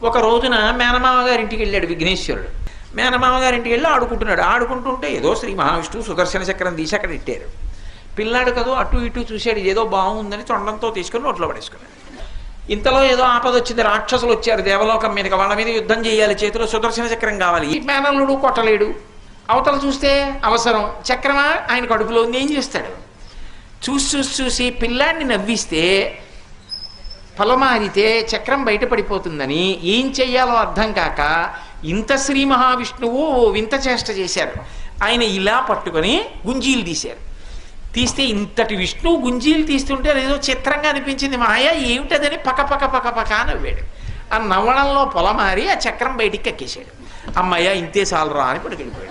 ఒక రోజున మేనమామ గారింటికి వెళ్ళాడు విఘ్నేశ్వరుడు. మేనమామ గారింటికి వెళ్ళి ఆడుకుంటున్నాడు. ఆడుకుంటుంటే ఏదో శ్రీ మహావిష్ణువు సుదర్శన చక్రం తీసి అక్కడ ఇట్టారు. పిల్లాడు కదా అటు ఇటు చూశాడు, ఏదో బాగుందని తొండంతో తీసుకుని నోట్లో పడేసుకున్నాడు. ఇంతలో ఏదో ఆపద వచ్చింది, రాక్షసులు వచ్చారు దేవలోకం మీదకి, వాళ్ళ మీద యుద్ధం చేయాలి, చేతిలో సుదర్శన చక్రం కావాలి. ఈ మేనల్లుడు కొట్టలేడు, అవతల చూస్తే అవసరం, చక్రమా ఆయన కడుపులో ఉంది, ఏం చేస్తాడు? చూసి పిల్లాడిని నవ్విస్తే పొలమారితే చక్రం బయటపడిపోతుందని ఏం చెయ్యాలో అర్థం కాక ఇంత శ్రీ మహావిష్ణువు వింత చేష్ట చేశారు. ఆయన ఇలా పట్టుకొని గుంజీలు తీశారు. తీస్తే ఇంతటి విష్ణువు గుంజీలు తీస్తుంటే అదేదో చిత్రంగా అనిపించింది. మాయా ఏమిటదని పక నవ్వాడు. ఆ నవ్వడంలో పొలమారి ఆ చక్రం బయటికి ఎక్కేశాడు. అమ్మయ్య ఇంతే చాలరా అని పట్టుకెళ్ళిపోయాడు.